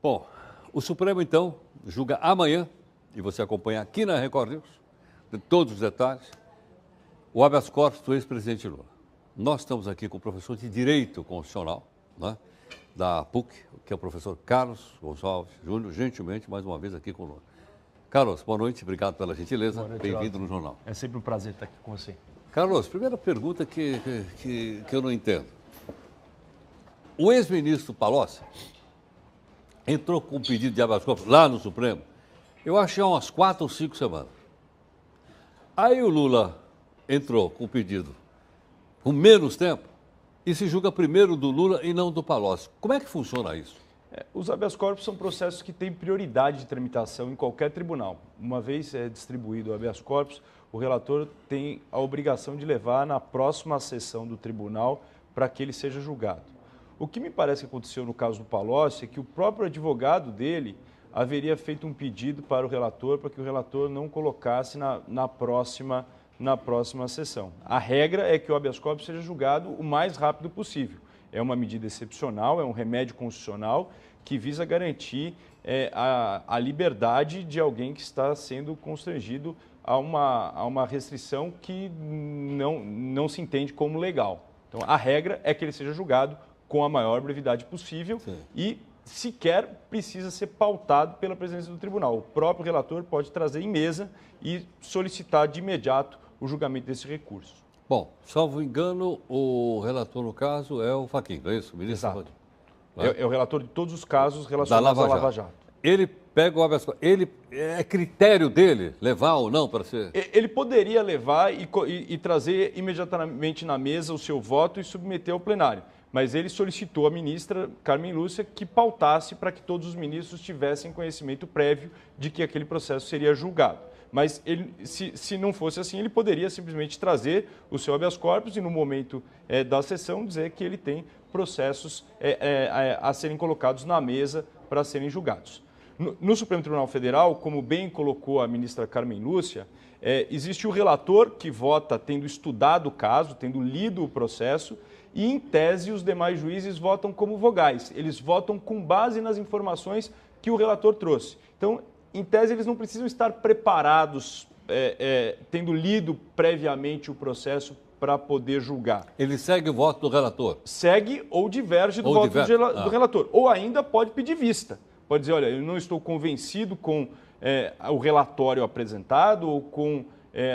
Bom, o Supremo, então, julga amanhã, e você acompanha aqui na Record News, de todos os detalhes, o habeas corpus do ex-presidente Lula. Nós estamos aqui com o professor de Direito Constitucional, né, da PUC, que é o professor Carlos Gonçalves Júnior, gentilmente, mais uma vez aqui conosco. Carlos, boa noite, obrigado pela gentileza, bem-vindo no jornal. É sempre um prazer estar aqui com você. Carlos, primeira pergunta que eu não entendo. O ex-ministro Palocci entrou com um pedido de habeas corpus lá no Supremo, eu acho que há umas 4 ou 5 semanas. Aí o Lula entrou com o pedido com menos tempo e se julga primeiro do Lula e não do Palocci. Como é que funciona isso? Os habeas corpus são processos que têm prioridade de tramitação em qualquer tribunal. Uma vez distribuído o habeas corpus, o relator tem a obrigação de levar na próxima sessão do tribunal para que ele seja julgado. O que me parece que aconteceu no caso do Palocci é que o próprio advogado dele haveria feito um pedido para o relator para que o relator não colocasse na próxima sessão. A regra é que o habeas corpus seja julgado o mais rápido possível. É uma medida excepcional, é um remédio constitucional que visa garantir a liberdade de alguém que está sendo constrangido a uma restrição que não se entende como legal. Então, a regra é que ele seja julgado com a maior brevidade possível. Sim. E sequer precisa ser pautado pela presidência do tribunal. O próprio relator pode trazer em mesa e solicitar de imediato o julgamento desse recurso. Bom, salvo engano, o relator no caso é o Fachin, não é isso? O ministro Exato. É o relator de todos os casos relacionados à Lava Jato. Ele pega o habeas corpus, é critério dele levar ou não para ser... Ele poderia levar e trazer imediatamente na mesa o seu voto e submeter ao plenário. Mas ele solicitou à ministra Carmen Lúcia que pautasse para que todos os ministros tivessem conhecimento prévio de que aquele processo seria julgado. Mas ele, se não fosse assim, ele poderia simplesmente trazer o seu habeas corpus e, no momento da sessão, dizer que ele tem processos a serem colocados na mesa para serem julgados. No Supremo Tribunal Federal, como bem colocou a ministra Carmen Lúcia, existe o relator que vota tendo estudado o caso, tendo lido o processo, e, em tese, os demais juízes votam como vogais. Eles votam com base nas informações que o relator trouxe. Então, em tese, eles não precisam estar preparados, tendo lido previamente o processo para poder julgar. Ele segue o voto do relator? Segue ou diverge do voto do relator. Ou ainda pode pedir vista. Pode dizer, olha, eu não estou convencido com o relatório apresentado ou com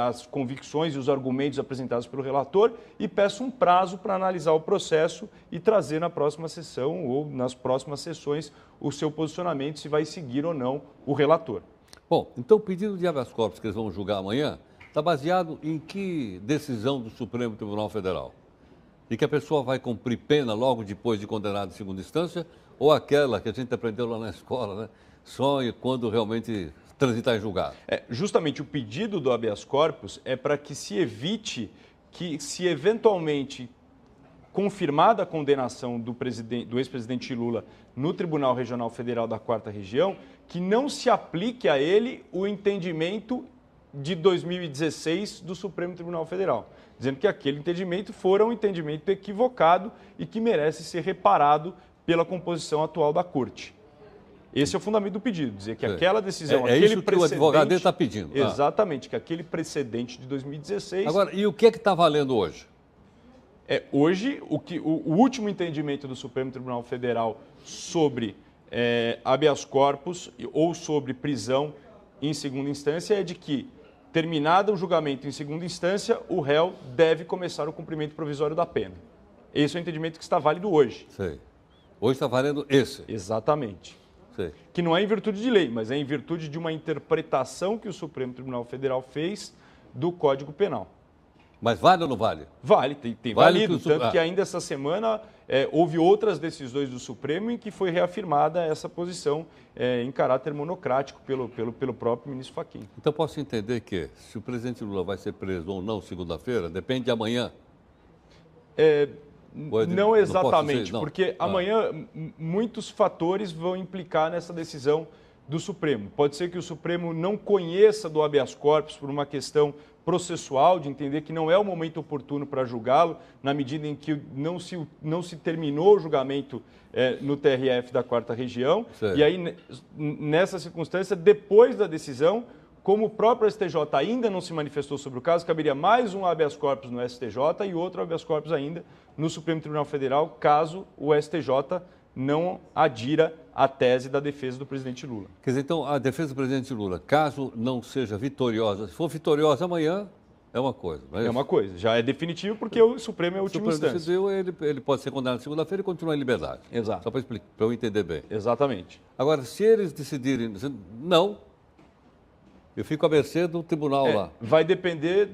as convicções e os argumentos apresentados pelo relator e peço um prazo para analisar o processo e trazer na próxima sessão ou nas próximas sessões o seu posicionamento, se vai seguir ou não o relator. Bom, então o pedido de habeas corpus que eles vão julgar amanhã está baseado em que decisão do Supremo Tribunal Federal? De que a pessoa vai cumprir pena logo depois de condenado em segunda instância ou aquela que a gente aprendeu lá na escola, né? Só quando realmente transitar em julgado? Justamente o pedido do habeas corpus é para que se evite que, se eventualmente confirmada a condenação do ex-presidente Lula no Tribunal Regional Federal da 4ª Região, que não se aplique a ele o entendimento de 2016 do Supremo Tribunal Federal, dizendo que aquele entendimento fora um entendimento equivocado e que merece ser reparado pela composição atual da Corte. Esse é o fundamento do pedido, dizer que aquela decisão... É isso que o advogado dele está pedindo. Exatamente, que aquele precedente de 2016... Agora, e o que está valendo hoje? Hoje, o último entendimento do Supremo Tribunal Federal sobre habeas corpus ou sobre prisão em segunda instância é de que, terminado o julgamento em segunda instância, o réu deve começar o cumprimento provisório da pena. Esse é o entendimento que está válido hoje. Sei. Hoje está valendo esse? Exatamente. Que não é em virtude de lei, mas é em virtude de uma interpretação que o Supremo Tribunal Federal fez do Código Penal. Mas vale ou não vale? Vale, tem valido. Tanto que ainda essa semana houve outras decisões do Supremo em que foi reafirmada essa posição em caráter monocrático pelo próprio ministro Fachin. Então posso entender que se o presidente Lula vai ser preso ou não segunda-feira, depende de amanhã? Não exatamente, porque amanhã muitos fatores vão implicar nessa decisão do Supremo. Pode ser que o Supremo não conheça do habeas corpus por uma questão processual, de entender que não é o momento oportuno para julgá-lo, na medida em que não se terminou o julgamento no TRF da 4ª Região. Sei. E aí, nessa circunstância, depois da decisão, como o próprio STJ ainda não se manifestou sobre o caso, caberia mais um habeas corpus no STJ e outro habeas corpus ainda no Supremo Tribunal Federal, caso o STJ não adira à tese da defesa do presidente Lula. Quer dizer, então, a defesa do presidente Lula, caso não seja vitoriosa, se for vitoriosa amanhã, é uma coisa. Não é, É uma coisa, já é definitivo porque o Supremo é a última instância. decidiu, ele pode ser condenado segunda-feira e continuar em liberdade. Exato. Só para explicar, para eu entender bem. Exatamente. Agora, se eles decidirem, não, eu fico à mercê do tribunal lá. Vai depender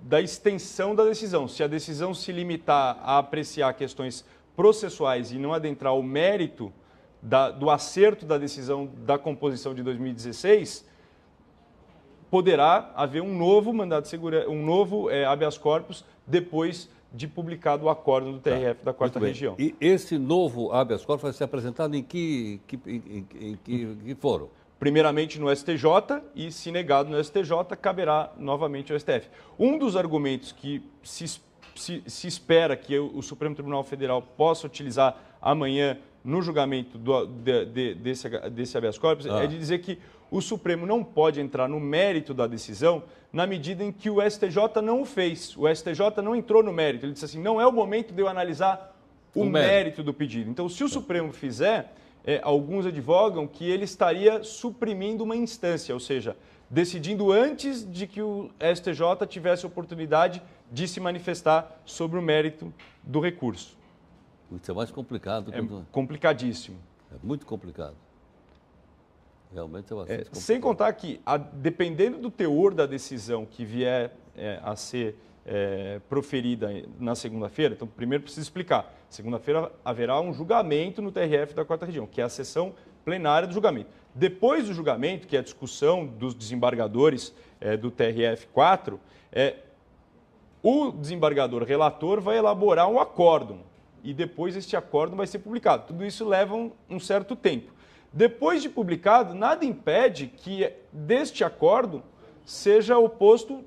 da extensão da decisão. Se a decisão se limitar a apreciar questões processuais e não adentrar o mérito do acerto da decisão da composição de 2016, poderá haver um novo mandado de segurança, um novo habeas corpus depois de publicado o acórdão do TRF da 4ª Região. E esse novo habeas corpus vai ser apresentado em que fórum? Primeiramente no STJ e, se negado no STJ, caberá novamente ao STF. Um dos argumentos que se espera que o Supremo Tribunal Federal possa utilizar amanhã no julgamento desse habeas corpus é de dizer que o Supremo não pode entrar no mérito da decisão na medida em que o STJ não o fez. O STJ não entrou no mérito. Ele disse assim, não é o momento de eu analisar o mérito do pedido. Então, se o Supremo fizer, alguns advogam que ele estaria suprimindo uma instância, ou seja, decidindo antes de que o STJ tivesse oportunidade de se manifestar sobre o mérito do recurso. Isso é mais complicado. Complicadíssimo. É muito complicado. Realmente é bastante complicado. Sem contar que, dependendo do teor da decisão que vier a ser proferida na segunda-feira, então primeiro preciso explicar. Segunda-feira haverá um julgamento no TRF da 4ª Região, que é a sessão plenária do julgamento. Depois do julgamento, que é a discussão dos desembargadores do TRF4, o desembargador relator vai elaborar um acórdão e depois este acórdão vai ser publicado. Tudo isso leva um certo tempo. Depois de publicado, nada impede que deste acórdão seja opostos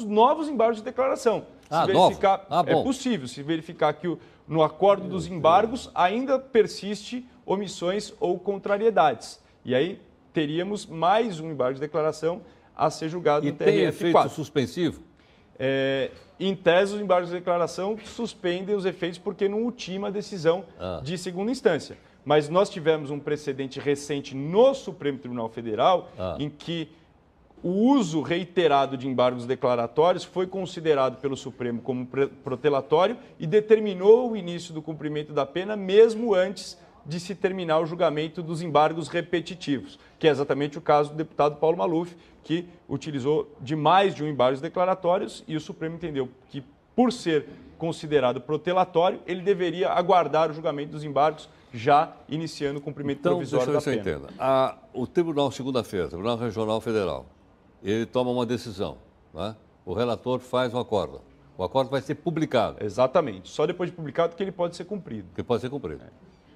novos embargos de declaração. Se verificar, é possível, se verificar que no acordo dos embargos ainda persiste omissões ou contrariedades. E aí teríamos mais um embargo de declaração a ser julgado no TRF4. E tem efeito suspensivo? Em tese, os embargos de declaração suspendem os efeitos porque não ultima a decisão de segunda instância. Mas nós tivemos um precedente recente no Supremo Tribunal Federal em que o uso reiterado de embargos declaratórios foi considerado pelo Supremo como protelatório e determinou o início do cumprimento da pena mesmo antes de se terminar o julgamento dos embargos repetitivos, que é exatamente o caso do deputado Paulo Maluf, que utilizou de mais de um embargos declaratórios e o Supremo entendeu que, por ser considerado protelatório, ele deveria aguardar o julgamento dos embargos já iniciando o cumprimento provisório da pena. Então, deixa eu entender. O Tribunal, segunda-feira, Tribunal Regional Federal, ele toma uma decisão, né? O relator faz um acórdão. O acórdão vai ser publicado. Exatamente. Só depois de publicado que ele pode ser cumprido. Que pode ser cumprido.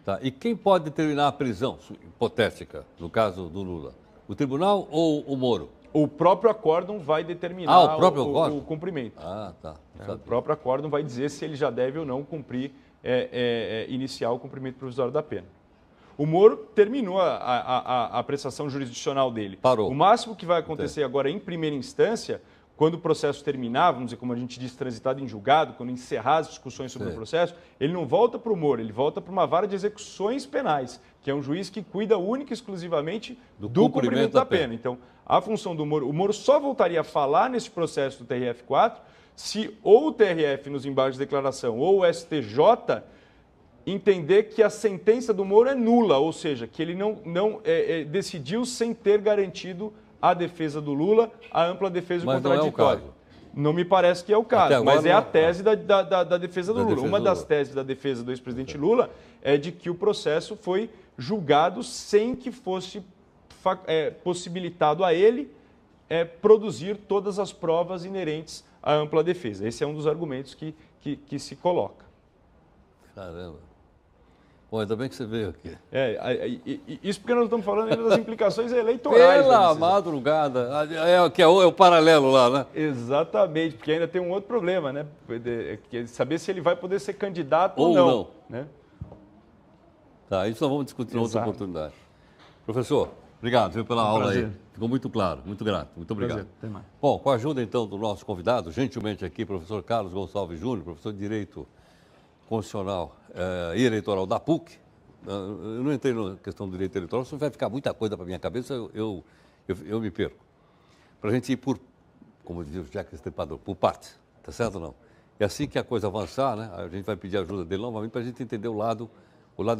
Tá. E quem pode determinar a prisão hipotética, no caso do Lula? O tribunal ou o Moro? O próprio acórdão vai determinar o cumprimento. Tá. O próprio acórdão vai dizer se ele já deve ou não cumprir, iniciar o cumprimento provisório da pena. O Moro terminou a prestação jurisdicional dele. Parou. O máximo que vai acontecer agora em primeira instância, quando o processo terminar, vamos dizer, como a gente diz, transitado em julgado, quando encerrar as discussões sobre o processo, ele não volta para o Moro, ele volta para uma vara de execuções penais, que é um juiz que cuida única e exclusivamente do cumprimento da pena. Então, a função do Moro, o Moro só voltaria a falar nesse processo do TRF4 se ou o TRF nos embargos de declaração ou o STJ entender que a sentença do Moro é nula, ou seja, que ele não decidiu sem ter garantido a defesa do Lula, a ampla defesa contraditória. Não me parece que é o caso, mas é a tese da defesa do Lula. Uma das teses da defesa do ex-presidente Lula é de que o processo foi julgado sem que fosse possibilitado a ele produzir todas as provas inerentes à ampla defesa. Esse é um dos argumentos que se coloca. Caramba. Pô, ainda bem que você veio aqui. Isso porque nós estamos falando ainda das implicações eleitorais. Pela madrugada. É o paralelo lá, né? Exatamente, porque ainda tem um outro problema, né? Que é saber se ele vai poder ser candidato Ou ou não. não. Né? Tá, isso nós vamos discutir em outra Exato. oportunidade. Professor, obrigado viu, pela aula prazer. aí. Ficou muito claro, muito grato. Muito obrigado. Prazer, até mais. Bom, com a ajuda então do nosso convidado, gentilmente aqui, professor Carlos Gonçalves Júnior, professor de Direito Constitucional e Eleitoral da PUC. Eu não entrei na questão do direito eleitoral, senão vai ficar muita coisa para minha cabeça, eu me perco. Para a gente ir por, como dizia o Jack Estripador, por partes, tá certo ou não? E assim que a coisa avançar, né, a gente vai pedir ajuda dele novamente para a gente entender o lado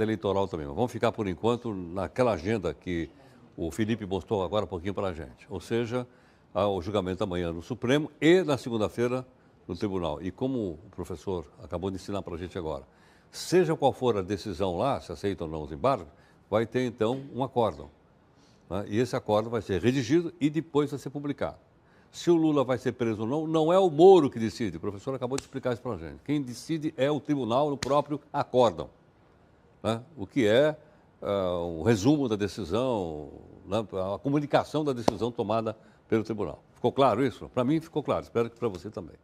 eleitoral também. Mas vamos ficar, por enquanto, naquela agenda que o Felipe mostrou agora um pouquinho para a gente. Ou seja, o julgamento amanhã no Supremo e na segunda-feira no Tribunal. E como o professor acabou de ensinar para a gente agora, seja qual for a decisão lá, se aceita ou não os embargos, vai ter então um acórdão. Né? E esse acórdão vai ser redigido e depois vai ser publicado. Se o Lula vai ser preso ou não, não é o Moro que decide. O professor acabou de explicar isso para a gente. Quem decide é o tribunal no próprio acórdão. Né? O que é um resumo da decisão, né? A comunicação da decisão tomada pelo tribunal. Ficou claro isso? Para mim ficou claro, espero que para você também.